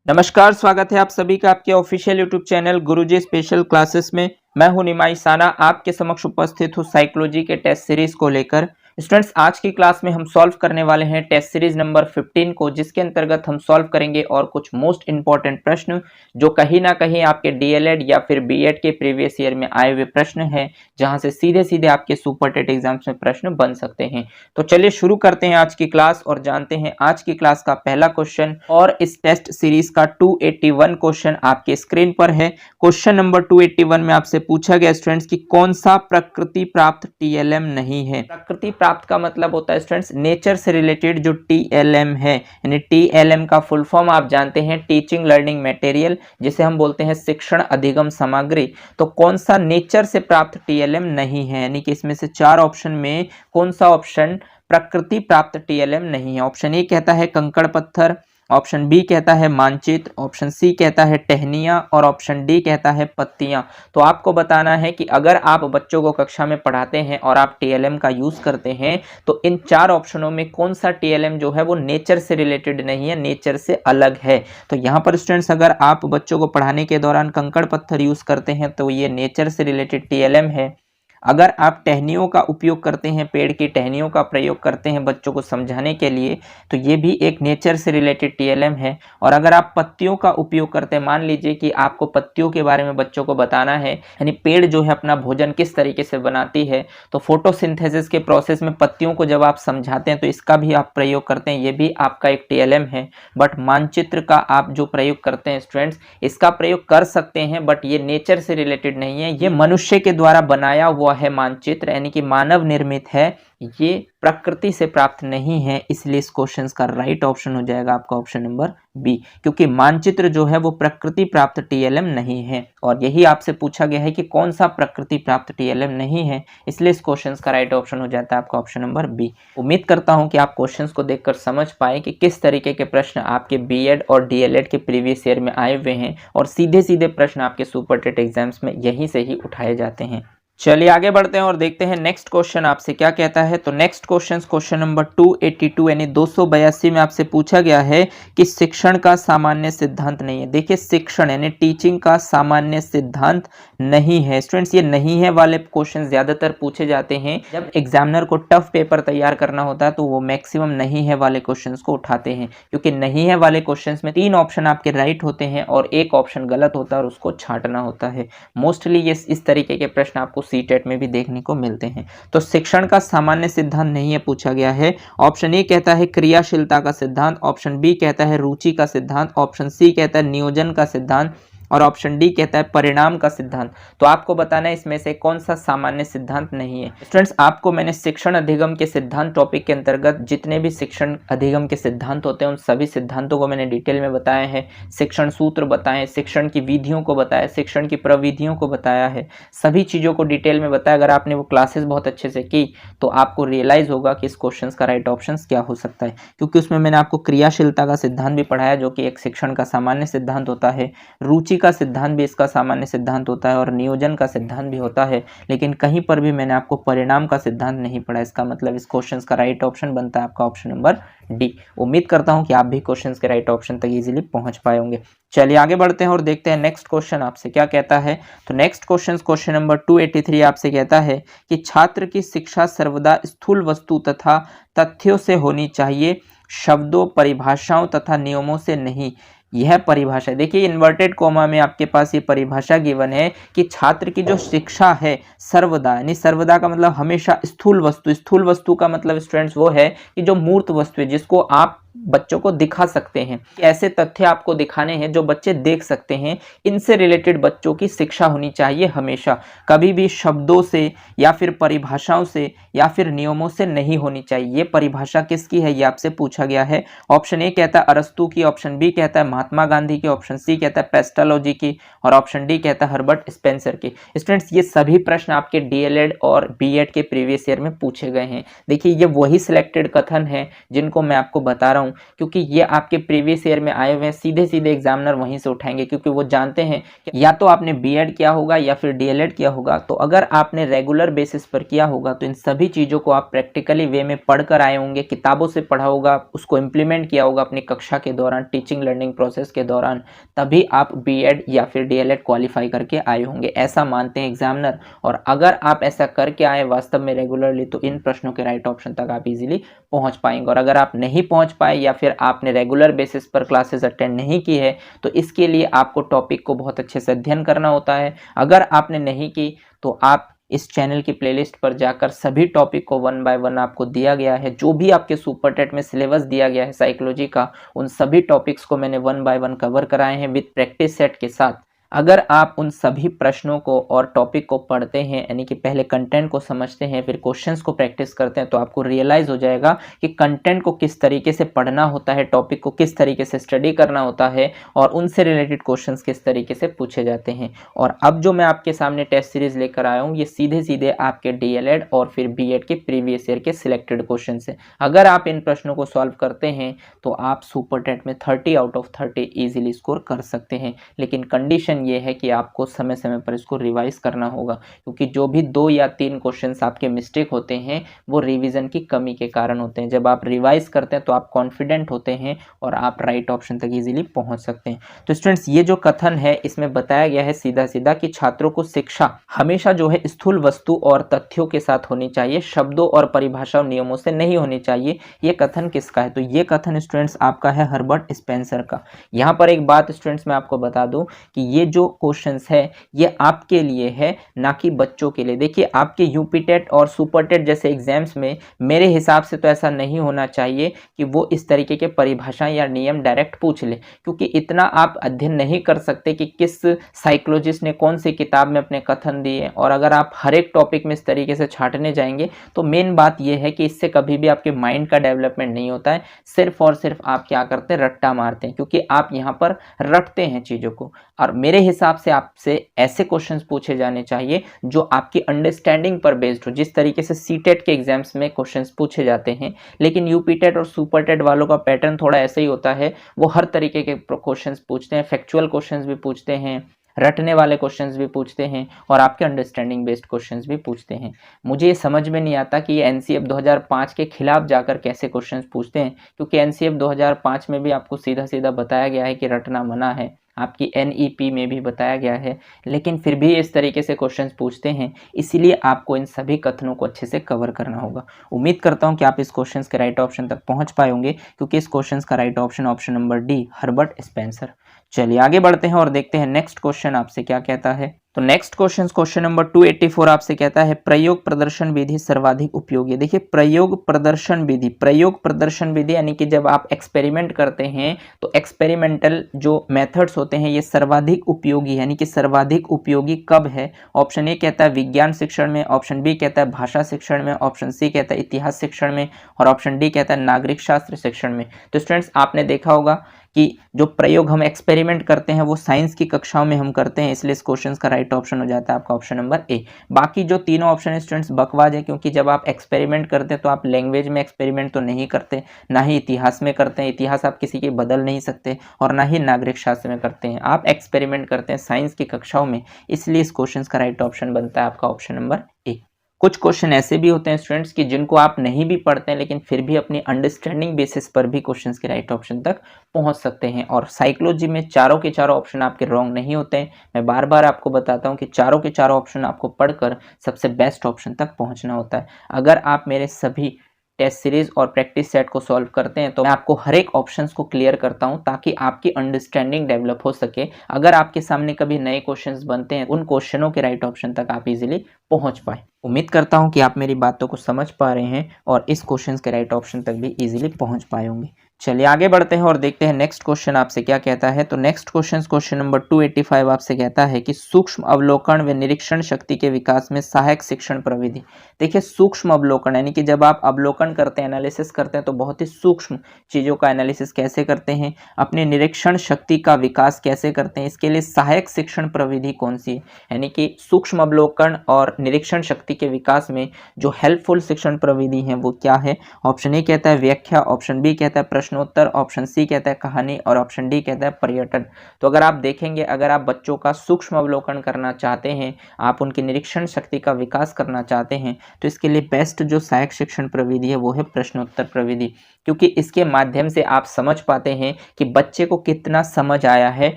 नमस्कार, स्वागत है आप सभी का आपके ऑफिशियल यूट्यूब चैनल गुरुजी स्पेशल क्लासेस में। मैं हूं निमाई साना, आपके समक्ष उपस्थित हूं साइकोलॉजी के टेस्ट सीरीज को लेकर। स्टूडेंट्स, आज की क्लास में हम सॉल्व करने वाले हैं टेस्ट सीरीज नंबर 15 को, जिसके अंतर्गत हम सॉल्व करेंगे और कुछ मोस्ट इंपॉर्टेंट प्रश्न जो कहीं ना कहीं आपके डीएलएड या फिर बीएड के प्रीवियस ईयर में आए हुए प्रश्न हैं, जहां से सीधे सीधे आपके सुपर टेट एग्जाम्स में प्रश्न बन सकते हैं। तो चलिए शुरू करते हैं आज की क्लास और जानते हैं आज की क्लास का पहला क्वेश्चन। और इस टेस्ट सीरीज का 281 क्वेश्चन आपके स्क्रीन पर है। क्वेश्चन नंबर 281 में आपसे पूछा गया स्टूडेंट्स कि कौन सा प्रकृति प्राप्त टीएलएम नहीं है। प्रकृति प्राप्त का मतलब होता है स्टूडेंट्स नेचर से रिलेटेड जो टीएलएम है, यानी टीएलएम का फुल फॉर्म आप जानते हैं टीचिंग लर्निंग मटेरियल, जिसे हम बोलते हैं शिक्षण अधिगम सामग्री। तो कौन सा नेचर से प्राप्त टीएलएम नहीं है, यानी कि इसमें से चार ऑप्शन में कौन सा ऑप्शन प्रकृति प्राप्त टीएलएम नहीं है। ऑप्शन ए कहता है कंकड़ पत्थर, ऑप्शन बी कहता है मानचित्र, ऑप्शन सी कहता है टहनियां और ऑप्शन डी कहता है पत्तियां। तो आपको बताना है कि अगर आप बच्चों को कक्षा में पढ़ाते हैं और आप टीएलएम का यूज करते हैं तो इन चार ऑप्शनों में कौन सा टीएलएम जो है वो नेचर से रिलेटेड नहीं है, नेचर से अलग है। तो यहाँ पर स्टूडेंट्स, अगर आप बच्चों को पढ़ाने के दौरान कंकड़ पत्थर यूज करते हैं तो ये नेचर से रिलेटेड टीएलएम है। अगर आप टहनियों का उपयोग करते हैं, पेड़ की टहनियों का प्रयोग करते हैं बच्चों को समझाने के लिए, तो ये भी एक नेचर से रिलेटेड टीएलएम है। और अगर आप पत्तियों का उपयोग करते हैं, मान लीजिए कि आपको पत्तियों के बारे में बच्चों को बताना है, यानी पेड़ जो है अपना भोजन किस तरीके से बनाती है, तो फोटोसिंथेसिस के प्रोसेस में पत्तियों को जब आप समझाते हैं तो इसका भी आप प्रयोग करते हैं, ये भी आपका एक टीएलएम है। बट मानचित्र का आप जो प्रयोग करते हैं स्टूडेंट्स, इसका प्रयोग कर सकते हैं बट ये नेचर से रिलेटेड नहीं है, ये मनुष्य के द्वारा बनाया हुआ है मानचित्र, यानी कि मानव निर्मित है, ये प्रकृति से प्राप्त नहीं है। इसलिए इस क्वेश्चन का राइट ऑप्शन हो जाएगा आपका ऑप्शन नंबर बी, क्योंकि मानचित्र जो है वो प्रकृति प्राप्त टीएलएम नहीं है। और यही आपसे पूछा गया है कि कौन सा प्रकृति प्राप्त टीएलएम नहीं है, इसलिए इस क्वेश्चन का राइट ऑप्शन हो जाता है आपका ऑप्शन नंबर बी। उम्मीद करता हूं कि आप क्वेश्चंस को देखकर समझ पाए कि किस तरीके के प्रश्न आपके बीएड और डीएलएड के प्रीवियस ईयर में आए हुए हैं, और सीधे सीधे प्रश्न आपके सुपर टेट एग्जाम्स में यहीं से ही उठाए जाते हैं। चलिए आगे बढ़ते हैं और देखते हैं नेक्स्ट क्वेश्चन आपसे क्या कहता है। तो नेक्स्ट क्वेश्चन नंबर 282 यानी 282 में आपसे पूछा गया है कि शिक्षण का सामान्य सिद्धांत नहीं है। देखिए, शिक्षण यानी टीचिंग का सामान्य सिद्धांत नहीं है। स्टूडेंट्स, ये नहीं है वाले क्वेश्चन ज्यादातर पूछे जाते हैं जब एग्जामिनर को टफ पेपर तैयार करना होता है, तो वो मैक्सिमम नहीं है वाले क्वेश्चन को उठाते हैं, क्योंकि नहीं है वाले क्वेश्चन में 3 ऑप्शन आपके राइट होते हैं और 1 ऑप्शन गलत होता है और उसको छांटना होता है। मोस्टली ये इस तरीके के प्रश्न आपको सीटेट में भी देखने को मिलते हैं। तो शिक्षण का सामान्य सिद्धांत नहीं है पूछा गया है। ऑप्शन ए कहता है क्रियाशीलता का सिद्धांत, ऑप्शन बी कहता है रुचि का सिद्धांत, ऑप्शन सी कहता है नियोजन का सिद्धांत और ऑप्शन डी कहता है परिणाम का सिद्धांत। तो आपको बताना है इसमें से कौन सा सामान्य सिद्धांत नहीं है। स्टूडेंट्स, आपको मैंने शिक्षण अधिगम के सिद्धांत टॉपिक के अंतर्गत जितने भी शिक्षण अधिगम के सिद्धांत होते हैं उन सभी सिद्धांतों को मैंने डिटेल में बताया है। शिक्षण सूत्र बताए, शिक्षण की विधियों को बताया, शिक्षण की प्रविधियों को बताया है, सभी चीज़ों को डिटेल में बताया। अगर आपने वो क्लासेस बहुत अच्छे से की तो आपको रियलाइज होगा कि इस क्वेश्चन का राइट ऑप्शन क्या हो सकता है, क्योंकि उसमें मैंने आपको क्रियाशीलता का सिद्धांत भी पढ़ाया जो कि एक शिक्षण का सामान्य सिद्धांत होता है, रुचि का सिद्धांत भी इसका सामान्य सिद्धांत होता है और नियोजन का सिद्धांत भी होता है, लेकिन कहीं पर भी मैंने आपको परिणाम का सिद्धांत नहीं पढ़ा। इसका मतलब इस क्वेश्चन का राइट ऑप्शन बनता है आपका ऑप्शन नंबर डी। उम्मीद करता हूं कि आप भी क्वेश्चन के राइट ऑप्शन तक इजीली पहुंच पाए होंगे। चलिए आगे बढ़ते हैं और देखते हैं नेक्स्ट क्वेश्चन आपसे क्या कहता है। तो नेक्स्ट क्वेश्चन नंबर 283 आपसे कहता है कि छात्र की शिक्षा सर्वदा स्थूल वस्तु तथा तथ्यों से होनी चाहिए, शब्दों, परिभाषाओं तथा नियमों से नहीं। यह परिभाषा, देखिए इन्वर्टेड कोमा में आपके पास ये परिभाषा गिवन है कि छात्र की जो शिक्षा है सर्वदा, यानी सर्वदा का मतलब हमेशा स्थूल वस्तु, स्थूल वस्तु का मतलब स्टूडेंट्स वो है कि जो मूर्त वस्तु है जिसको आप बच्चों को दिखा सकते हैं, ऐसे तथ्य आपको दिखाने हैं जो बच्चे देख सकते हैं, इनसे रिलेटेड बच्चों की शिक्षा होनी चाहिए हमेशा, कभी भी शब्दों से या फिर परिभाषाओं से या फिर नियमों से नहीं होनी चाहिए। ये परिभाषा किसकी है ये आपसे पूछा गया है। ऑप्शन ए कहता है अरस्तू की, ऑप्शन बी कहता है महात्मा गांधी की, ऑप्शन सी कहता है पेस्टालॉजी की और ऑप्शन डी कहता है हर्बर्ट स्पेंसर की। स्टूडेंट्स, ये सभी प्रश्न आपके डीएलएड और बीएड के प्रीवियस ईयर में पूछे गए हैं। देखिए, ये वही सिलेक्टेड कथन है जिनको मैं आपको बता रहा हूँ हूँ, क्योंकि ये आपके प्रीवियस ईयर में आए हुए हैं, सीधे सीधे एग्जामिनर वहीं से उठाएंगे, क्योंकि वो जानते हैं कि या तो आपने बीएड किया होगा या फिर डीएलएड किया होगा। तो अगर आपने रेगुलर बेसिस पर किया होगा तो इन सभी चीज़ों को आप प्रैक्टिकली वे में पढ़ कर आए होंगे, किताबों से पढ़ा होगा, उसको इम्प्लीमेंट किया होगा अपनी कक्षा के दौरान, टीचिंग लर्निंग प्रोसेस के दौरान, तभी आप बीएड या फिर डीएलएड क्वालिफाई करके आए होंगे, ऐसा मानते हैं एग्जामिनर। और अगर आप ऐसा करके आए वास्तव में रेगुलरली, तो इन प्रश्नों के राइट ऑप्शन तक आप इजीली पहुंच पाएंगे। और अगर आप नहीं पहुंच पाए या फिर आपने रेगुलर बेसिस पर क्लासेस अटेंड नहीं की है, तो इसके लिए आपको टॉपिक को बहुत अच्छे से अध्ययन करना होता है। अगर आपने नहीं की तो आप इस चैनल की प्लेलिस्ट पर जाकर सभी टॉपिक को 1 बाय 1 आपको दिया गया है, जो भी आपके सुपर टेट में सिलेबस दिया गया है साइकोलॉजी का, उन सभी टॉपिक्स को मैंने 1 बाय 1 कवर कराए हैं विद प्रैक्टिस सेट के साथ। अगर आप उन सभी प्रश्नों को और टॉपिक को पढ़ते हैं, यानी कि पहले कंटेंट को समझते हैं फिर क्वेश्चंस को प्रैक्टिस करते हैं, तो आपको रियलाइज हो जाएगा कि कंटेंट को किस तरीके से पढ़ना होता है, टॉपिक को किस तरीके से स्टडी करना होता है और उनसे रिलेटेड क्वेश्चंस किस तरीके से पूछे जाते हैं। और अब जो मैं आपके सामने टेस्ट सीरीज लेकर आया हूँ, ये सीधे सीधे आपके डीएलएड और फिर बीएड के प्रीवियस ईयर के सिलेक्टेड क्वेश्चन है। अगर आप इन प्रश्नों को सॉल्व करते हैं तो आप सुपर टेट में 30 आउट ऑफ 30 ईजिली स्कोर कर सकते हैं। लेकिन कंडीशन ये है कि आपको समय समय पर इसको रिवाइज करना होगा, क्योंकि जो भी 2 या 3 क्वेश्चंस आपके मिस्टेक होते हैं वो रिवीजन की कमी के कारण होते हैं। जब आप रिवाइज करते हैं तो आप कॉन्फिडेंट होते हैं और आप राइट ऑप्शन तक इजीली पहुंच सकते हैं। तो स्टूडेंट्स, ये जो कथन है इसमें बताया गया है सीधा सीधा कि छात्रों को शिक्षा हमेशा जो है स्थूल वस्तु और तथ्यों के साथ होनी चाहिए, शब्दों और परिभाषा और नियमों से नहीं होनी चाहिए। ये कथन किसका है? तो ये कथन स्टूडेंट्स आपका है हर्बर्ट स्पेंसर का। यहाँ पर एक बात स्टूडेंट्स मैं आपको बता दूं कि ये जो क्वेश्चंस है ये आपके लिए है, ना कि बच्चों के लिए। देखिए, आपके यूपी टेट और सुपर टेट जैसे एग्जाम्स में मेरे हिसाब से तो ऐसा नहीं होना चाहिए कि वो इस तरीके के परिभाषाएं या नियम डायरेक्ट पूछ ले, क्योंकि इतना आप अध्ययन नहीं कर सकते कि किस साइकोलॉजिस्ट ने कौन सी किताब में अपने कथन दिए। और अगर आप हर एक टॉपिक में इस तरीके से छांटने जाएंगे तो मेन बात यह है कि इससे कभी भी आपके माइंड का डेवलपमेंट नहीं होता है, सिर्फ और सिर्फ आप क्या करते हैं, रट्टा मारते हैं, क्योंकि आप यहाँ पर रटते हैं चीज़ों को। और मेरे हिसाब से आपसे ऐसे क्वेश्चंस पूछे जाने चाहिए जो आपकी अंडरस्टैंडिंग पर बेस्ड हो, जिस तरीके से सीटेट के एग्जाम्स में क्वेश्चंस पूछे जाते हैं। लेकिन यूपी टेट और सुपर टेट वालों का पैटर्न थोड़ा ऐसा ही होता है, वो हर तरीके के क्वेश्चंस पूछते हैं, फैक्चुअल क्वेश्चंस भी पूछते हैं, रटने वाले क्वेश्चंस भी पूछते हैं और आपके अंडरस्टैंडिंग बेस्ड क्वेश्चंस भी पूछते हैं। मुझे ये समझ में नहीं आता कि ये एनसीएफ 2005 के खिलाफ जाकर कैसे क्वेश्चंस पूछते हैं, क्योंकि एनसीएफ 2005 में भी आपको सीधा सीधा बताया गया है कि रटना मना है, आपकी एनईपी में भी बताया गया है, लेकिन फिर भी इस तरीके से क्वेश्चंस पूछते हैं। इसीलिए आपको इन सभी कथनों को अच्छे से कवर करना होगा। उम्मीद करता हूं कि आप इस क्वेश्चंस के राइट ऑप्शन तक पहुंच पाए होंगे, क्योंकि इस क्वेश्चंस का right option option number D, Herbert Spencer. चलिए आगे बढ़ते हैं और देखते हैं नेक्स्ट क्वेश्चन आपसे क्या कहता है। तो नेक्स्ट क्वेश्चन नंबर 284 आपसे कहता है प्रयोग प्रदर्शन विधि सर्वाधिक उपयोगी। देखिए, प्रयोग प्रदर्शन विधि यानी कि जब आप एक्सपेरिमेंट करते हैं तो एक्सपेरिमेंटल जो मेथड्स होते हैं ये सर्वाधिक उपयोगी, यानी कि सर्वाधिक उपयोगी कब है? ऑप्शन ए कहता है विज्ञान शिक्षण में, ऑप्शन बी कहता है भाषा शिक्षण में, ऑप्शन सी कहता है इतिहास शिक्षण में और ऑप्शन डी कहता है नागरिक शास्त्र शिक्षण में। तो स्टूडेंट्स, आपने देखा होगा कि जो प्रयोग हम एक्सपेरिमेंट करते हैं वो साइंस की कक्षाओं में हम करते हैं, इसलिए इस क्वेश्चन का राइट ऑप्शन हो जाता है आपका ऑप्शन नंबर ए। बाकी जो तीनों ऑप्शन स्टूडेंट्स बकवास है, क्योंकि जब आप एक्सपेरिमेंट करते हैं तो आप लैंग्वेज में एक्सपेरिमेंट तो नहीं करते, ना ही इतिहास में करते हैं, इतिहास आप किसी की बदल नहीं सकते, और ना ही नागरिक शास्त्र में करते हैं। आप एक्सपेरिमेंट करते हैं साइंस की कक्षाओं में, इसलिए इस क्वेश्चन का राइट ऑप्शन बनता है आपका ऑप्शन नंबर ए। कुछ क्वेश्चन ऐसे भी होते हैं स्टूडेंट्स कि जिनको आप नहीं भी पढ़ते हैं लेकिन फिर भी अपनी अंडरस्टैंडिंग बेसिस पर भी क्वेश्चंस के राइट ऑप्शन तक पहुंच सकते हैं। और साइकोलॉजी में चारों के चारों ऑप्शन आपके रॉन्ग नहीं होते हैं। मैं बार बार आपको बताता हूं कि चारों के चारों ऑप्शन आपको पढ़कर सबसे बेस्ट ऑप्शन तक पहुंचना होता है। अगर आप मेरे सभी टेस्ट सीरीज और प्रैक्टिस सेट को सॉल्व करते हैं तो मैं आपको हर एक ऑप्शंस को क्लियर करता हूं ताकि आपकी अंडरस्टैंडिंग डेवलप हो सके। अगर आपके सामने कभी नए क्वेश्चंस बनते हैं, उन क्वेश्चनों के राइट ऑप्शन तक आप इजीली पहुंच पाए। उम्मीद करता हूं कि आप मेरी बातों को समझ पा रहे हैं और इस क्वेश्चंस के राइट ऑप्शन तक भी इजीली पहुंच पाए होंगे। चलिए आगे बढ़ते हैं और देखते हैं नेक्स्ट क्वेश्चन आपसे क्या कहता है। तो नेक्स्ट क्वेश्चन नंबर 285 आपसे कहता है कि सूक्ष्म अवलोकन व निरीक्षण शक्ति के विकास में सहायक शिक्षण प्रविधि। देखिए, सूक्ष्म अवलोकन यानी कि जब आप अवलोकन करते हैं, एनालिसिस करते हैं, तो बहुत ही सूक्ष्म चीज़ों का एनालिसिस कैसे करते हैं, अपने निरीक्षण शक्ति का विकास कैसे करते हैं, इसके लिए सहायक शिक्षण प्रविधि कौन सी है। यानी कि सूक्ष्म अवलोकन और निरीक्षण शक्ति के विकास में जो हेल्पफुल शिक्षण प्रविधि है वो क्या है? ऑप्शन ए कहता है व्याख्या, ऑप्शन बी कहता है प्रश्न प्रश्नोत्तर, ऑप्शन सी कहता है कहानी और ऑप्शन डी कहता है पर्यटन। तो अगर आप देखेंगे, अगर आप बच्चों का सूक्ष्म अवलोकन करना चाहते हैं, आप उनकी निरीक्षण शक्ति का विकास करना चाहते हैं, तो इसके लिए बेस्ट जो सहायक शिक्षण प्रविधि है वो है प्रश्नोत्तर प्रविधि, क्योंकि इसके माध्यम से आप समझ पाते हैं कि बच्चे को कितना समझ आया है,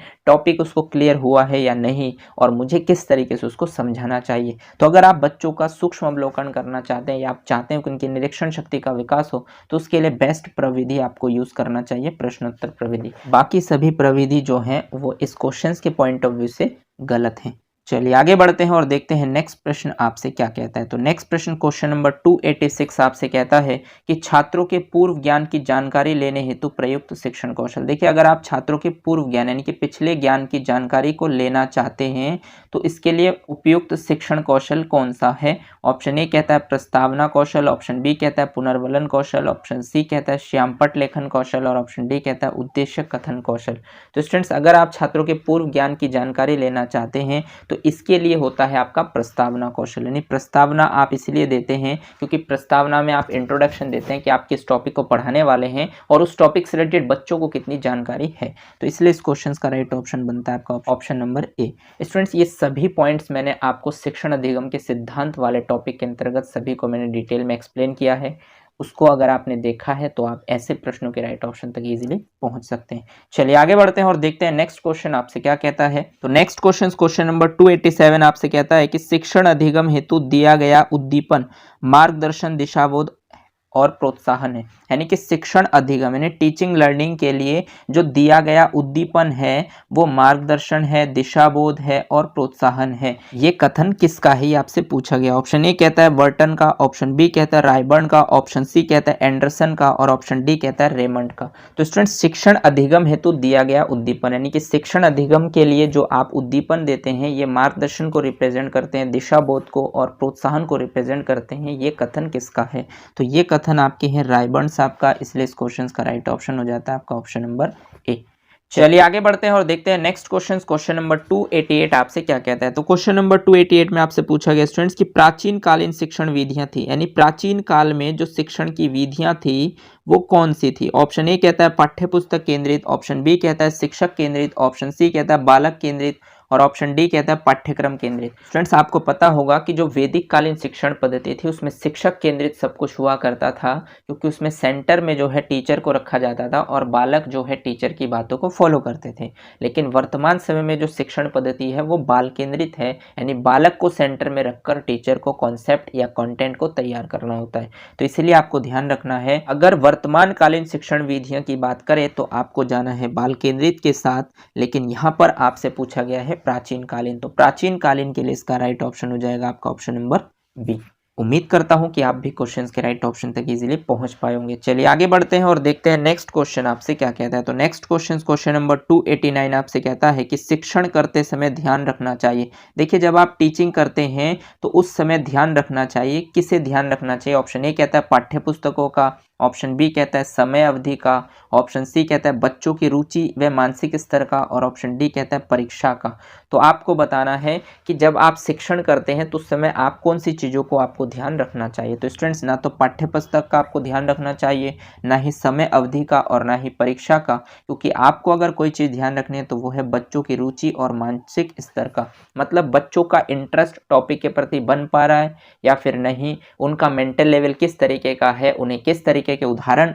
टॉपिक उसको क्लियर हुआ है या नहीं, और मुझे किस तरीके से उसको समझाना चाहिए। तो अगर आप बच्चों का सूक्ष्म अवलोकन करना चाहते हैं या आप चाहते हैं कि उनकी निरीक्षण शक्ति का विकास हो, तो उसके लिए बेस्ट प्रविधि आपको यूज करना चाहिए प्रश्नोत्तर प्रविधि। बाकी सभी प्रविधि जो हैं वो इस क्वेश्चन के पॉइंट ऑफ व्यू से गलत हैं। चलिए आगे बढ़ते हैं और देखते हैं नेक्स्ट प्रश्न आपसे क्या कहता है। तो नेक्स्ट प्रश्न क्वेश्चन नंबर 286 आपसे कहता है कि छात्रों के पूर्व ज्ञान की जानकारी लेने हेतु प्रयुक्त शिक्षण कौशल। देखिए, अगर आप छात्रों के पूर्व ज्ञान यानी कि पिछले ज्ञान की जानकारी को लेना चाहते हैं तो इसके लिए उपयुक्त शिक्षण कौशल कौन सा है। ऑप्शन ए कहता है प्रस्तावना कौशल, ऑप्शन बी कहता है पुनर्वलन कौशल, ऑप्शन सी कहता है श्यामपट्ट लेखन कौशल और ऑप्शन डी कहता है उद्देश्य कथन कौशल। तो स्टूडेंट्स, अगर आप छात्रों के पूर्व ज्ञान की जानकारी लेना चाहते हैं तो इसके लिए होता है आपका प्रस्तावना कौशल। यानी प्रस्तावना आप इसलिए देते हैं क्योंकि प्रस्तावना में आप इंट्रोडक्शन देते हैं कि आप किस टॉपिक को पढ़ाने वाले हैं और उस टॉपिक से रिलेटेड बच्चों को कितनी जानकारी है। तो इसलिए इस क्वेश्चन का राइट ऑप्शन बनता है आपका ऑप्शन नंबर ए। स्टूडेंट्स, ये सभी पॉइंट्स मैंने आपको शिक्षण अधिगम के सिद्धांत वाले टॉपिक के अंतर्गत सभी को मैंने डिटेल में एक्सप्लेन किया है। उसको अगर आपने देखा है तो आप ऐसे प्रश्नों के राइट ऑप्शन तक इजीली पहुंच सकते हैं। चलिए आगे बढ़ते हैं और देखते हैं नेक्स्ट क्वेश्चन आपसे क्या कहता है। तो नेक्स्ट क्वेश्चन नंबर 287 आपसे कहता है कि शिक्षण अधिगम हेतु दिया गया उद्दीपन, मार्गदर्शन, दिशाबोध और प्रोत्साहन है। यानी कि शिक्षण अधिगम यानी टीचिंग लर्निंग के लिए जो दिया गया उद्दीपन है वो मार्गदर्शन है, दिशाबोध है और प्रोत्साहन है। ये कथन किसका है, ये आपसे पूछा गया। ऑप्शन ए कहता है बर्टन का, ऑप्शन बी कहता है रायबर्न का, ऑप्शन सी कहता है एंडरसन का और ऑप्शन डी कहता है रेमंड का। तो स्टूडेंट्स, शिक्षण अधिगम हेतु दिया गया उद्दीपन यानी कि शिक्षण अधिगम के लिए जो आप उद्दीपन देते हैं ये मार्गदर्शन को रिप्रेजेंट करते हैं, दिशाबोध को और प्रोत्साहन को रिप्रेजेंट करते हैं। ये कथन किसका है, तो ये कथन आपके हैं रायबर्न साहब का। इसलिए इस क्वेश्चन का राइट ऑप्शन हो जाता है आपका ऑप्शन नंबर ए। चलिए आगे बढ़ते हैं और देखते हैं नेक्स्ट क्वेश्चन नंबर 288 आपसे क्या कहता है। तो क्वेश्चन नंबर 288 में आपसे पूछा गया स्टूडेंट्स की प्राचीन कालीन शिक्षण विधियां थी, यानी प्राचीन काल में जो शिक्षण की विधियां थी वो कौन सी थी। ऑप्शन ए कहता है पाठ्य पुस्तक केंद्रित, ऑप्शन बी कहता है शिक्षक केंद्रित, ऑप्शन सी कहता है बालक केंद्रित और ऑप्शन डी कहता है पाठ्यक्रम केंद्रित। स्टूडेंट्स, आपको पता होगा कि जो वैदिक कालीन शिक्षण पद्धति थी उसमें शिक्षक केंद्रित सब कुछ हुआ करता था, क्योंकि उसमें सेंटर में जो है टीचर को रखा जाता था और बालक जो है टीचर की बातों को फॉलो करते थे। लेकिन वर्तमान समय में जो शिक्षण पद्धति है वो बाल केंद्रित है, यानी बालक को सेंटर में रखकर टीचर को कॉन्सेप्ट या कंटेंट को तैयार करना होता है। तो इसीलिए आपको ध्यान रखना है, अगर वर्तमान कालीन शिक्षण विधियों की बात करें तो आपको जाना है बाल केंद्रित के साथ, लेकिन यहाँ पर आपसे पूछा गया है प्राचीन कालीन। तो प्राचीन कालीन के लिए इसका राइट ऑप्शन हो जाएगा आपका ऑप्शन नंबर बी। उम्मीद करता हूं कि आप भी क्वेश्चंस के राइट ऑप्शन तक इजीली पहुंच पाए होंगे। चलिए आगे बढ़ते हैं और देखते हैं नेक्स्ट क्वेश्चन आपसे क्या कहता है। तो नेक्स्ट क्वेश्चन नंबर 289 आपसे कहता है कि शिक्षण करते समय ध्यान रखना चाहिए। देखिए, जब आप टीचिंग करते हैं तो उस समय ध्यान रखना चाहिए, किसे ध्यान रखना चाहिए। ऑप्शन ए कहता है पाठ्य पुस्तकों का, ऑप्शन बी कहता है समय अवधि का, ऑप्शन सी कहता है बच्चों की रुचि व मानसिक स्तर का और ऑप्शन डी कहता है परीक्षा का। तो आपको बताना है कि जब आप शिक्षण करते हैं तो उस समय आप कौन सी चीज़ों को आपको ध्यान रखना चाहिए। तो स्टूडेंट्स, ना तो पाठ्य पुस्तक का आपको ध्यान रखना चाहिए, ना ही समय अवधि का और ना ही परीक्षा का, क्योंकि आपको अगर कोई चीज़ ध्यान रखनी है तो वो है बच्चों की रुचि और मानसिक स्तर का। मतलब बच्चों का इंटरेस्ट टॉपिक के प्रति बन पा रहा है या फिर नहीं, उनका मेंटल लेवल किस तरीके का है, उन्हें किस तरीके के उदाहरण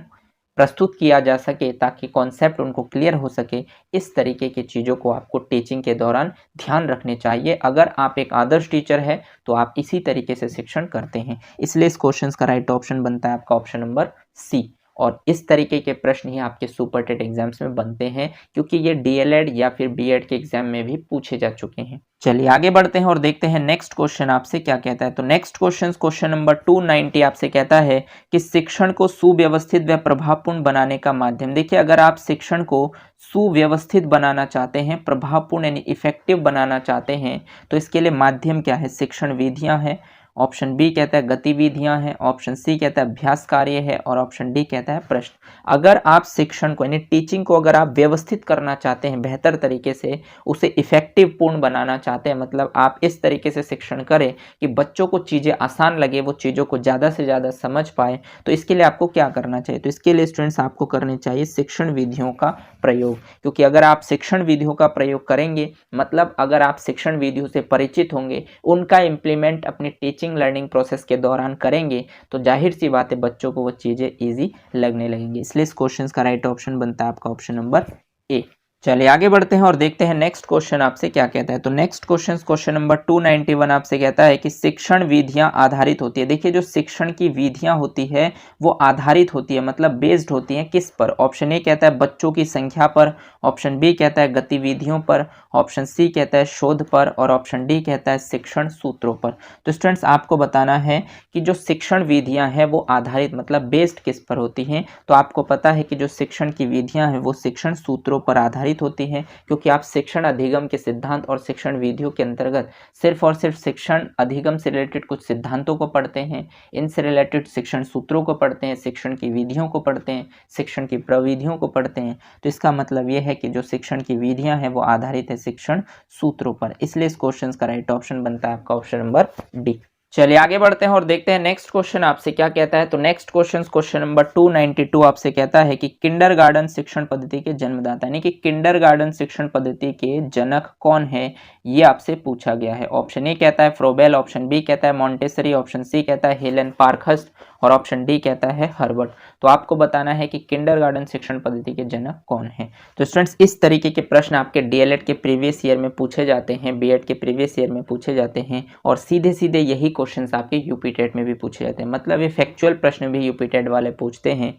प्रस्तुत किया जा सके ताकि कॉन्सेप्ट उनको क्लियर हो सके। इस तरीके की चीज़ों को आपको टीचिंग के दौरान ध्यान रखने चाहिए। अगर आप एक आदर्श टीचर है तो आप इसी तरीके से शिक्षण करते हैं। इसलिए इस क्वेश्चन का राइट ऑप्शन बनता है आपका ऑप्शन नंबर सी। और इस तरीके के प्रश्न ही आपके सुपर टेट एग्जाम्स में बनते हैं, क्योंकि ये डीएलएड या फिर बीएड के एग्जाम में भी पूछे जा चुके हैं। चलिए आगे बढ़ते हैं और देखते हैं नेक्स्ट क्वेश्चन आपसे क्या कहता है। तो नेक्स्ट क्वेश्चन नंबर 290 आपसे कहता है कि शिक्षण को सुव्यवस्थित व प्रभावपूर्ण बनाने का माध्यम। देखिए, अगर आप शिक्षण को सुव्यवस्थित बनाना चाहते हैं, प्रभावपूर्ण यानी इफेक्टिव बनाना चाहते हैं, तो इसके लिए माध्यम क्या है, शिक्षण विधियां हैं, ऑप्शन बी कहता है गतिविधियां हैं, ऑप्शन सी कहता है अभ्यास कार्य है और ऑप्शन डी कहता है प्रश्न। अगर आप शिक्षण को यानी टीचिंग को अगर आप व्यवस्थित करना चाहते हैं, बेहतर तरीके से उसे इफेक्टिव पूर्ण बनाना चाहते हैं, मतलब आप इस तरीके से शिक्षण करें कि बच्चों को चीज़ें आसान लगे, वो चीज़ों को ज़्यादा से ज़्यादा समझ पाए, तो इसके लिए आपको क्या करना चाहिए? तो इसके लिए स्टूडेंट्स आपको करनी चाहिए शिक्षण विधियों का प्रयोग, क्योंकि अगर आप शिक्षण विधियों का प्रयोग करेंगे, मतलब अगर आप शिक्षण विधियों से परिचित होंगे, उनका इम्प्लीमेंट अपनी टीचिंग लर्निंग प्रोसेस के दौरान करेंगे, तो जाहिर सी बात है बच्चों को वो चीज़ें ईजी लगने लगेंगी। इसलिए इस क्वेश्चन का राइट ऑप्शन बनता है आपका ऑप्शन नंबर ए। चलिए आगे बढ़ते हैं और देखते हैं नेक्स्ट क्वेश्चन आपसे क्या कहता है। तो नेक्स्ट क्वेश्चन नंबर 291 आपसे कहता है कि शिक्षण विधियां आधारित होती है। देखिए जो शिक्षण की विधियां होती है वो आधारित होती है, मतलब बेस्ड होती हैं किस पर? ऑप्शन ए कहता है बच्चों की संख्या पर, ऑप्शन बी कहता है गतिविधियों पर, ऑप्शन सी कहता है शोध पर और ऑप्शन डी कहता है शिक्षण सूत्रों पर। तो स्टूडेंट्स आपको बताना है कि जो शिक्षण विधियां हैं वो आधारित मतलब बेस्ड किस पर होती हैं। तो आपको पता है कि जो शिक्षण की विधियां हैं वो शिक्षण सूत्रों पर आधारित होती हैं, क्योंकि आप शिक्षण अधिगम के सिद्धांत और शिक्षण विधियों के अंतर्गत सिर्फ और सिर्फ शिक्षण अधिगम से रिलेटेड कुछ सिद्धांतों को पढ़ते हैं, इनसे रिलेटेड शिक्षण सूत्रों को पढ़ते हैं, शिक्षण की विधियों को पढ़ते हैं, शिक्षण की प्रविधियों को पढ़ते हैं। तो इसका मतलब यह है कि जो शिक्षण की विधियां हैं वो आधारित है शिक्षण सूत्रों पर। इसलिए इस क्वेश्चन का राइट ऑप्शन बनता है आपका ऑप्शन नंबर डी। चलिए आगे बढ़ते हैं और देखते हैं नेक्स्ट क्वेश्चन आपसे क्या कहता है। तो नेक्स्ट क्वेश्चन नंबर 292 आपसे कहता है कि किंडरगार्टन शिक्षण पद्धति के जन्मदाता यानी कि किंडरगार्टन शिक्षण पद्धति के जनक कौन है, ये आपसे पूछा गया है। ऑप्शन ए कहता है फ्रोबेल, ऑप्शन बी कहता है मॉन्टेसरी, ऑप्शन सी कहता है हेलन पार्खस्ट और ऑप्शन डी कहता है हर्बर्ट। तो आपको बताना है कि किंडरगार्टन शिक्षण पद्धति के जनक कौन है। तो स्टूडेंट्स इस तरीके के प्रश्न आपके डीएलएड के प्रीवियस ईयर में पूछे जाते हैं, बीएड के प्रीवियस ईयर में पूछे जाते हैं और सीधे सीधे यही क्वेश्चंस आपके यूपी टेट में भी पूछे जाते हैं। मतलब ये फैक्चुअल प्रश्न भी यूपी टेट वाले पूछते हैं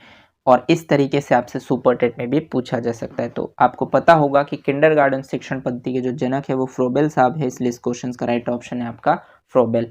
और इस तरीके से आपसे सुपर टेट में भी पूछा जा सकता है। तो आपको पता होगा कि किंडरगार्टन शिक्षण पद्धति के जो जनक है वो फ्रोबेल साहब है, इसलिए इस क्वेश्चन का राइट ऑप्शन है आपका फ्रोबेल।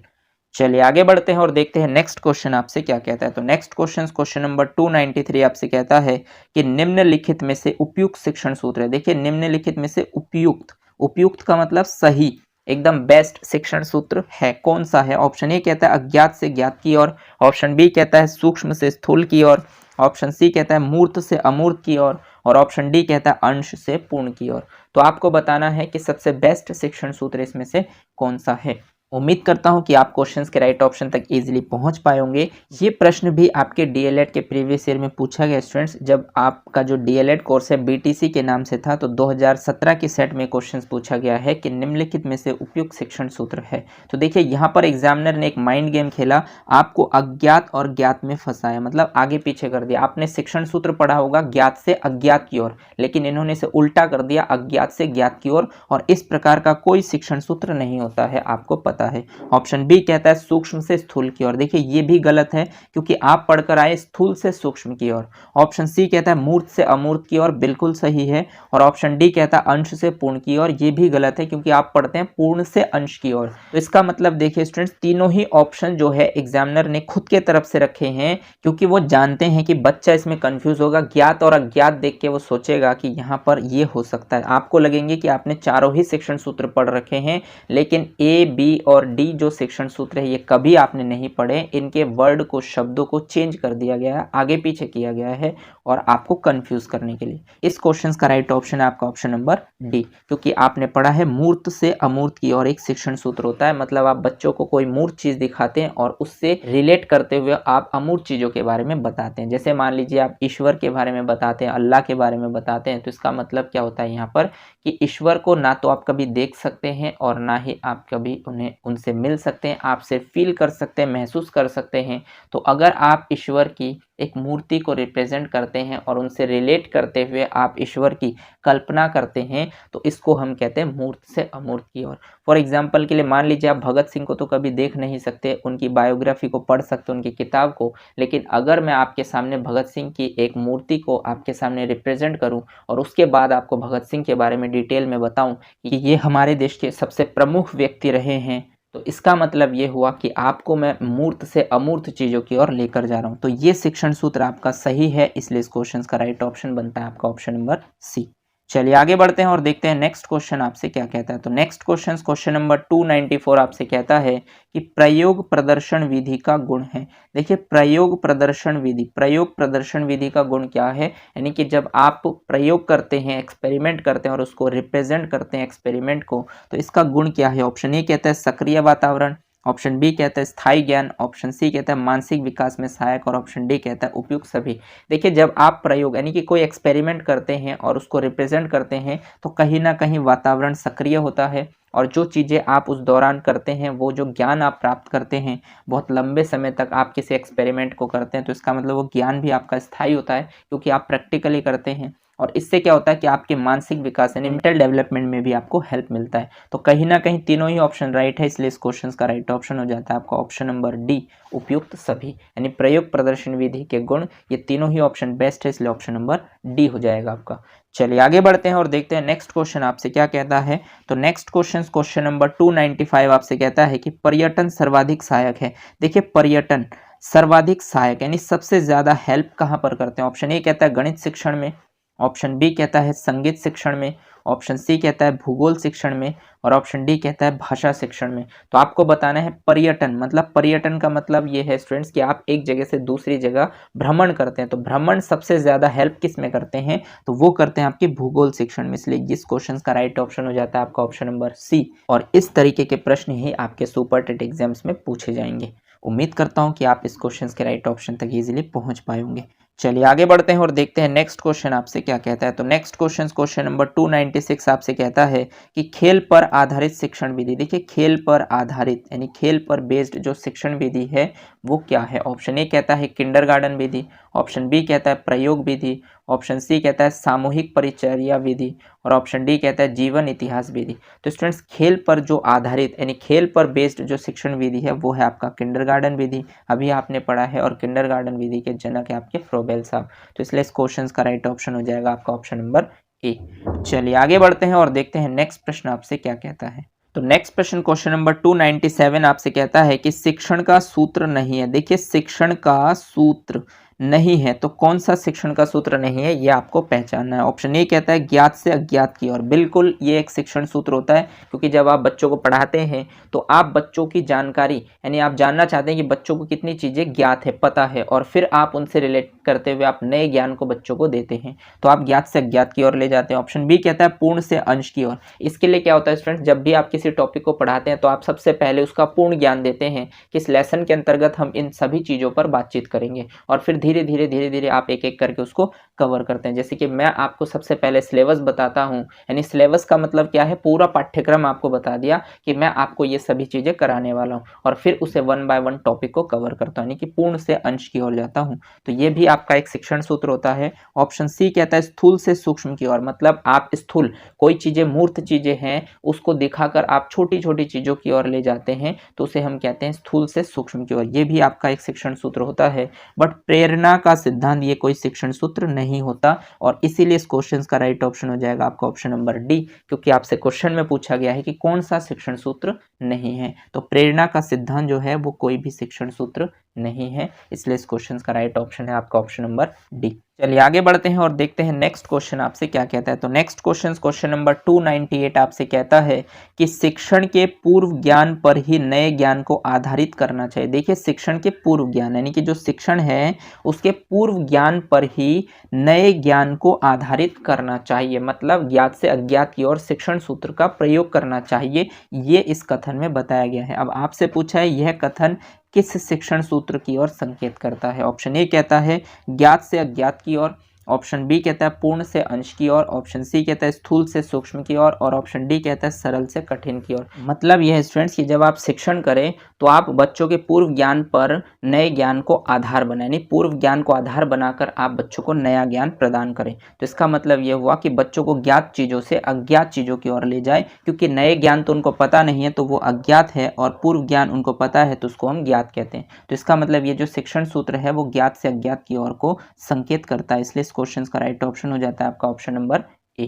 चलिए आगे बढ़ते हैं और देखते हैं नेक्स्ट क्वेश्चन आपसे क्या कहता है। तो नेक्स्ट क्वेश्चन नंबर 293 आपसे कहता है कि निम्नलिखित में से उपयुक्त शिक्षण सूत्र है। देखिए निम्नलिखित में से उपयुक्त, उपयुक्त का मतलब सही, एकदम बेस्ट शिक्षण सूत्र है कौन सा है? ऑप्शन ए कहता है अज्ञात से ज्ञात की ओर, ऑप्शन बी कहता है सूक्ष्म से स्थूल की ओर, ऑप्शन सी कहता है मूर्त से अमूर्त की ओर और ऑप्शन डी कहता है अंश से पूर्ण की ओर। तो आपको बताना है कि सबसे बेस्ट शिक्षण सूत्र इसमें से कौन सा है। उम्मीद करता हूं कि आप क्वेश्चंस के राइट ऑप्शन तक इजीली पहुंच पाए होंगे। ये प्रश्न भी आपके डीएलएड के प्रीवियस ईयर में पूछा गया स्टूडेंट्स। जब आपका जो डीएलएड कोर्स है बीटीसी के नाम से था तो 2017 के सेट में क्वेश्चंस पूछा गया है कि निम्नलिखित में से उपयुक्त शिक्षण सूत्र है। तो देखिए यहाँ पर एग्जामिनर ने एक माइंड गेम खेला, आपको अज्ञात और ज्ञात में फंसाया, मतलब आगे पीछे कर दिया। आपने शिक्षण सूत्र पढ़ा होगा ज्ञात से अज्ञात की ओर, लेकिन इन्होंने इसे उल्टा कर दिया अज्ञात से ज्ञात की ओर, और इस प्रकार का कोई शिक्षण सूत्र नहीं होता है, आपको पता है। ऑप्शन बी कहता है सूक्ष्म से स्थूल की ओर, देखिए ये भी गलत है क्योंकि आप पढ़कर आए स्थूल से सूक्ष्म की ओर। ऑप्शन सी कहता है मूर्त से अमूर्त की ओर, बिल्कुल सही है। और ऑप्शन डी कहता है अंश से पूर्ण की ओर, ये भी गलत है क्योंकि आप पढ़ते हैं पूर्ण से अंश की ओर। तो इसका मतलब देखिए स्टूडेंट्स तीनों ही ऑप्शन जो है एग्जामिनर ने खुद के तरफ से रखे हैं, क्योंकि वो जानते हैं कि बच्चा इसमें कंफ्यूज होगा। ज्ञात और अज्ञात देख के वो सोचेगा कि यहाँ पर ये हो सकता है। आपको लगेंगे कि आपने चारों ही शिक्षण सूत्र पढ़ रखे हैं, लेकिन ए बी और डी जो शिक्षण सूत्र है ये कभी आपने नहीं पढ़े। इनके वर्ड को, शब्दों को चेंज कर दिया गया है, आगे पीछे किया गया है और आपको कंफ्यूज करने के लिए। इस क्वेश्चन का राइट ऑप्शन है आपका ऑप्शन नंबर डी, क्योंकि आपने पढ़ा है मूर्त से अमूर्त की ओर एक शिक्षण सूत्र होता है। मतलब आप बच्चों को कोई मूर्त चीज दिखाते हैं और उससे रिलेट करते हुए आप अमूर्त चीजों के बारे में बताते हैं। जैसे मान लीजिए आप ईश्वर के बारे में बताते हैं, अल्लाह के बारे में बताते हैं, तो इसका मतलब क्या होता है यहाँ पर कि ईश्वर को ना तो आप कभी देख सकते हैं और ना ही आप कभी उनसे मिल सकते हैं, आप सिर्फ फील कर सकते हैं, महसूस कर सकते हैं। तो अगर आप ईश्वर की एक मूर्ति को रिप्रेजेंट करते हैं और उनसे रिलेट करते हुए आप ईश्वर की कल्पना करते हैं, तो इसको हम कहते हैं मूर्त से अमूर्त की ओर। फॉर एग्जाम्पल के लिए मान लीजिए आप भगत सिंह को तो कभी देख नहीं सकते, उनकी बायोग्राफी को पढ़ सकते, उनकी किताब को, लेकिन अगर मैं आपके सामने भगत सिंह की एक मूर्ति को आपके सामने रिप्रेजेंट करूं और उसके बाद आपको भगत सिंह के बारे में डिटेल में बताऊं कि ये हमारे देश के सबसे प्रमुख व्यक्ति रहे हैं, तो इसका मतलब ये हुआ कि आपको मैं मूर्त से अमूर्त चीजों की ओर लेकर जा रहा हूं। तो ये शिक्षण सूत्र आपका सही है, इसलिए इस क्वेश्चन का राइट ऑप्शन बनता है आपका ऑप्शन नंबर सी। चलिए आगे बढ़ते हैं और देखते हैं नेक्स्ट क्वेश्चन आपसे क्या कहता है। तो नेक्स्ट क्वेश्चन नंबर 294 आपसे कहता है कि प्रयोग प्रदर्शन विधि का गुण है। देखिए प्रयोग प्रदर्शन विधि का गुण क्या है, यानी कि जब आप प्रयोग करते हैं, एक्सपेरिमेंट करते हैं और उसको रिप्रेजेंट करते हैं एक्सपेरिमेंट को, तो इसका गुण क्या है। ऑप्शन ए कहता है सक्रिय वातावरण, ऑप्शन बी कहता है स्थायी ज्ञान, ऑप्शन सी कहता है मानसिक विकास में सहायक और ऑप्शन डी कहता है उपयुक्त सभी। देखिए जब आप प्रयोग यानी कि कोई एक्सपेरिमेंट करते हैं और उसको रिप्रेजेंट करते हैं तो कहीं ना कहीं वातावरण सक्रिय होता है और जो चीज़ें आप उस दौरान करते हैं, वो जो ज्ञान आप प्राप्त करते हैं बहुत लंबे समय तक आप किसी एक्सपेरिमेंट को करते हैं, तो इसका मतलब वो ज्ञान भी आपका स्थायी होता है क्योंकि आप प्रैक्टिकली करते हैं। और इससे क्या होता है कि आपके मानसिक विकास यानी मेंटल डेवलपमेंट में भी आपको हेल्प मिलता है। तो कहीं ना कहीं तीनों ही ऑप्शन राइट है, इसलिए इस क्वेश्चन का राइट ऑप्शन हो जाता है आपका ऑप्शन नंबर डी उपयुक्त सभी, यानी प्रयोग प्रदर्शन विधि के गुण, ये तीनों ही ऑप्शन बेस्ट है, इसलिए ऑप्शन नंबर डी हो जाएगा आपका। चलिए आगे बढ़ते हैं और देखते हैं नेक्स्ट क्वेश्चन आपसे क्या कहता है। तो नेक्स्ट क्वेश्चन नंबर 295 आपसे कहता है कि पर्यटन सर्वाधिक सहायक है। देखिए पर्यटन सर्वाधिक सहायक यानी सबसे ज्यादा हेल्प कहाँ पर करते हैं। ऑप्शन ए कहता है गणित शिक्षण में, ऑप्शन बी कहता है संगीत शिक्षण में, ऑप्शन सी कहता है भूगोल शिक्षण में और ऑप्शन डी कहता है भाषा शिक्षण में। तो आपको बताना है पर्यटन, मतलब पर्यटन का मतलब ये है स्टूडेंट्स कि आप एक जगह से दूसरी जगह भ्रमण करते हैं, तो भ्रमण सबसे ज्यादा हेल्प किस में करते हैं, तो वो करते हैं आपके भूगोल शिक्षण में, इसलिए इस क्वेश्चन का राइट ऑप्शन हो जाता है आपका ऑप्शन नंबर सी। और इस तरीके के प्रश्न ही आपके सुपर टेट एग्जाम्स में पूछे जाएंगे। उम्मीद करता हूं कि आप इस क्वेश्चन के राइट ऑप्शन तक इजीली पहुंच पाएंगे। चलिए आगे बढ़ते हैं और देखते हैं नेक्स्ट क्वेश्चन आपसे क्या कहता है। तो नेक्स्ट क्वेश्चन नंबर 296 आपसे कहता है कि खेल पर आधारित शिक्षण विधि। देखिए खेल पर आधारित यानी खेल पर बेस्ड जो शिक्षण विधि है वो क्या है। ऑप्शन ए कहता है किंडरगार्टन विधि, ऑप्शन बी कहता है प्रयोग विधि, ऑप्शन सी कहता है सामूहिक परिचर्या विधि और ऑप्शन डी कहता है जीवन इतिहास विधि। तो स्टूडेंट्स खेल पर जो आधारित यानी खेल पर बेस्ड जो शिक्षण विधि है वो है आपका किंडरगार्टन विधि, अभी आपने पढ़ा है, और किंडरगार्टन विधि के जनक है आपके फ्रोबेल साहब। तो इसलिए इस क्वेश्चन का राइट ऑप्शन हो जाएगा आपका ऑप्शन नंबर ए। चलिए आगे बढ़ते हैं और देखते हैं नेक्स्ट प्रश्न आपसे क्या कहता है। तो नेक्स्ट प्रश्न क्वेश्चन नंबर 297 आपसे कहता है कि शिक्षण का सूत्र नहीं है। देखिए शिक्षण का सूत्र नहीं है, तो कौन सा शिक्षण का सूत्र नहीं है ये आपको पहचानना है। ऑप्शन ए कहता है ज्ञात से अज्ञात की ओर, बिल्कुल ये एक शिक्षण सूत्र होता है क्योंकि जब आप बच्चों को पढ़ाते हैं तो आप बच्चों की जानकारी यानी आप जानना चाहते हैं कि बच्चों को कितनी चीजें ज्ञात है, पता है, और फिर आप उनसे रिलेट करते हुए आप नए ज्ञान को बच्चों को देते हैं, तो आप ज्ञात से अज्ञात की ओर ले जाते हैं। ऑप्शन बी कहता है पूर्ण से अंश की ओर। इसके लिए क्या होता है स्टूडेंट, जब भी आप किसी टॉपिक को पढ़ाते हैं तो आप सबसे पहले उसका पूर्ण ज्ञान देते हैं कि इस लेसन के अंतर्गत हम इन सभी चीजों पर बातचीत करेंगे, और फिर धीरे धीरे आप एक एक करके उसको कवर करते हैं। जैसे कि मैं आपको सबसे पहले सिलेबस बताता हूं, यानी सिलेबस का मतलब क्या है, पूरा पाठ्यक्रम आपको बता दिया कि मैं आपको ये सभी चीजें कराने वाला हूं, और फिर उसे वन बाय वन टॉपिक को कवर करता हूं, यानी कि पूर्ण से अंश की ओर जाता हूं। तो ये भी आपका एक शिक्षण सूत्र होता है। ऑप्शन सी कहता है स्थूल से सूक्ष्म की ओर, मतलब आप स्थूल कोई चीजें मूर्त चीजें हैं उसको दिखाकर आप छोटी छोटी चीजों की ओर ले जाते हैं, तो उसे हम कहते हैं स्थूल से सूक्ष्म की ओर। ये भी आपका एक शिक्षण सूत्र होता है। बट प्रेरणा का सिद्धांत ये कोई शिक्षण सूत्र नहीं होता, और इसीलिए इस क्वेश्चन का राइट ऑप्शन हो जाएगा आपका ऑप्शन नंबर डी, क्योंकि आपसे क्वेश्चन में पूछा गया है कि कौन सा शिक्षण सूत्र नहीं है, तो प्रेरणा का सिद्धांत जो है वो कोई भी शिक्षण सूत्र नहीं है, इसलिए इस क्वेश्चन का राइट ऑप्शन है आपका ऑप्शन नंबर डी। चलिए आगे बढ़ते हैं और देखते हैं नेक्स्ट क्वेश्चन आपसे क्या कहता है। तो नेक्स्ट क्वेश्चन नंबर 298 आपसे कहता है कि शिक्षण के पूर्व ज्ञान पर ही नए ज्ञान को आधारित करना चाहिए। देखिए शिक्षण के पूर्व ज्ञान यानी कि जो शिक्षण है उसके पूर्व ज्ञान पर ही नए ज्ञान को आधारित करना चाहिए, मतलब ज्ञात से अज्ञात की ओर शिक्षण सूत्र का प्रयोग करना चाहिए, ये इस कथन में बताया गया है। अब आपसे पूछा है यह कथन किस शिक्षण सूत्र की ओर संकेत करता है। ऑप्शन ए कहता है ज्ञात से अज्ञात की ओर, ऑप्शन बी कहता है पूर्ण से अंश की ओर, ऑप्शन सी कहता है स्थूल से सूक्ष्म की ओर, और ऑप्शन डी कहता है सरल से कठिन की ओर। मतलब यह है स्टूडेंट्स कि जब आप शिक्षण करें तो आप बच्चों के पूर्व ज्ञान पर नए ज्ञान को आधार बनाएं, यानी पूर्व ज्ञान को आधार बनाकर आप बच्चों को नया ज्ञान प्रदान करें। तो इसका मतलब यह हुआ कि बच्चों को ज्ञात चीजों से अज्ञात चीजों की ओर ले जाए, क्योंकि नए ज्ञान तो उनको पता नहीं है तो वो अज्ञात है, और पूर्व ज्ञान उनको पता है तो उसको हम ज्ञात कहते हैं। तो इसका मतलब ये जो शिक्षण सूत्र है वो ज्ञात से अज्ञात की ओर को संकेत करता है, इसलिए क्वेश्चन का राइट ऑप्शन हो जाता है आपका ऑप्शन नंबर ए।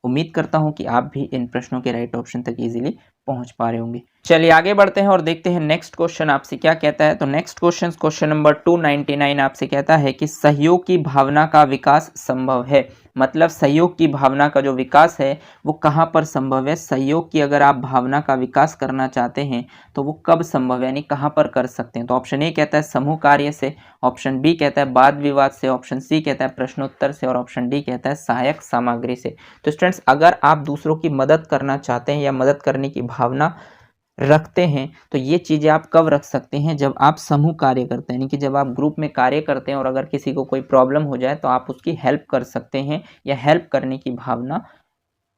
उम्मीद करता हूं कि आप भी इन प्रश्नों के राइट ऑप्शन तक इजीली पहुंच पा रहे होंगे। चलिए आगे बढ़ते हैं और देखते हैं नेक्स्ट क्वेश्चन आपसे क्या कहता है। तो नेक्स्ट क्वेश्चन नंबर 299 आपसे कहता है कि सहयोग की भावना का विकास संभव है। मतलब सहयोग की भावना का जो विकास है वो कहाँ पर संभव है। सहयोग की अगर आप भावना का विकास करना चाहते हैं तो वो कब संभव है, यानी कहाँ पर कर सकते हैं। तो ऑप्शन ए कहता है समूह कार्य से, ऑप्शन बी कहता है वाद विवाद से, ऑप्शन सी कहता है प्रश्नोत्तर से और ऑप्शन डी कहता है सहायक सामग्री से। तो स्टूडेंट्स अगर आप दूसरों की मदद करना चाहते हैं या मदद करने की भावना रखते हैं तो ये चीज़ें आप कब रख सकते हैं, जब आप समूह कार्य करते हैं, यानी कि जब आप ग्रुप में कार्य करते हैं और अगर किसी को कोई प्रॉब्लम हो जाए तो आप उसकी हेल्प कर सकते हैं या हेल्प करने की भावना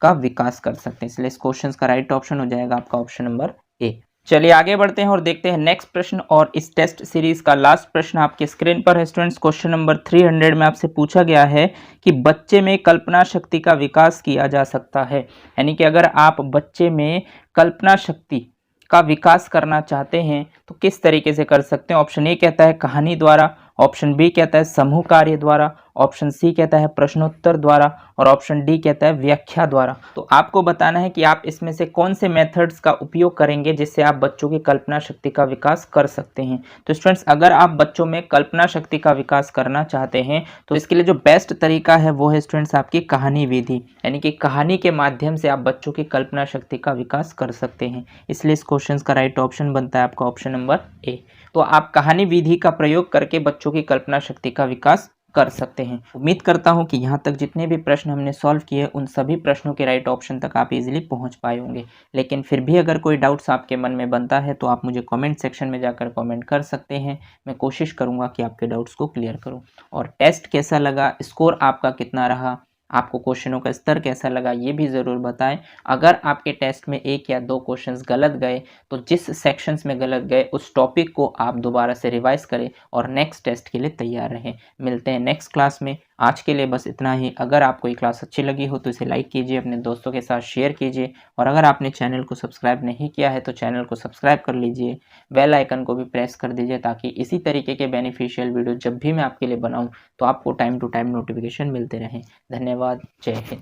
का विकास कर सकते हैं। इसलिए इस क्वेश्चन का राइट ऑप्शन हो जाएगा आपका ऑप्शन नंबर ए। चलिए आगे बढ़ते हैं और देखते हैं नेक्स्ट प्रश्न, और इस टेस्ट सीरीज का लास्ट प्रश्न आपके स्क्रीन पर है स्टूडेंट्स। क्वेश्चन नंबर 300 में आपसे पूछा गया है कि बच्चे में कल्पना शक्ति का विकास किया जा सकता है, यानी कि अगर आप बच्चे में कल्पना शक्ति का विकास करना चाहते हैं तो किस तरीके से कर सकते हैं। ऑप्शन ए कहता है कहानी द्वारा, ऑप्शन बी कहता है समूह कार्य द्वारा, ऑप्शन सी कहता है प्रश्नोत्तर द्वारा और ऑप्शन डी कहता है व्याख्या द्वारा। तो आपको बताना है कि आप इसमें से कौन से मेथड्स का उपयोग करेंगे जिससे आप बच्चों की कल्पना शक्ति का विकास कर सकते हैं। तो स्टूडेंट्स अगर आप बच्चों में कल्पना शक्ति का विकास करना चाहते हैं तो इसके लिए जो बेस्ट तरीका है वो है स्टूडेंट्स आपकी कहानी विधि, यानी कि कहानी के माध्यम से आप बच्चों की कल्पना शक्ति का विकास कर सकते हैं। इसलिए इस क्वेश्चन का राइट ऑप्शन बनता है आपका ऑप्शन नंबर ए। तो आप कहानी विधि का प्रयोग करके बच्चों की कल्पना शक्ति का विकास कर सकते हैं। उम्मीद करता हूं कि यहाँ तक जितने भी प्रश्न हमने सॉल्व किए उन सभी प्रश्नों के राइट ऑप्शन तक आप इजीली पहुँच पाए होंगे। लेकिन फिर भी अगर कोई डाउट्स आपके मन में बनता है तो आप मुझे कमेंट सेक्शन में जाकर कमेंट कर सकते हैं। मैं कोशिश करूँगा कि आपके डाउट्स को क्लियर करूँ। और टेस्ट कैसा लगा, स्कोर आपका कितना रहा, आपको क्वेश्चनों का स्तर कैसा लगा ये भी ज़रूर बताएं। अगर आपके टेस्ट में एक या दो क्वेश्चंस गलत गए तो जिस सेक्शंस में गलत गए उस टॉपिक को आप दोबारा से रिवाइज करें और नेक्स्ट टेस्ट के लिए तैयार रहें। मिलते हैं नेक्स्ट क्लास में। आज के लिए बस इतना ही। अगर आपको ये क्लास अच्छी लगी हो तो इसे लाइक कीजिए, अपने दोस्तों के साथ शेयर कीजिए और अगर आपने चैनल को सब्सक्राइब नहीं किया है तो चैनल को सब्सक्राइब कर लीजिए, बेल आइकन को भी प्रेस कर दीजिए ताकि इसी तरीके के बेनिफिशियल वीडियो जब भी मैं आपके लिए बनाऊं तो आपको टाइम टू टाइम नोटिफिकेशन मिलते रहें। धन्यवाद। जय हिंद।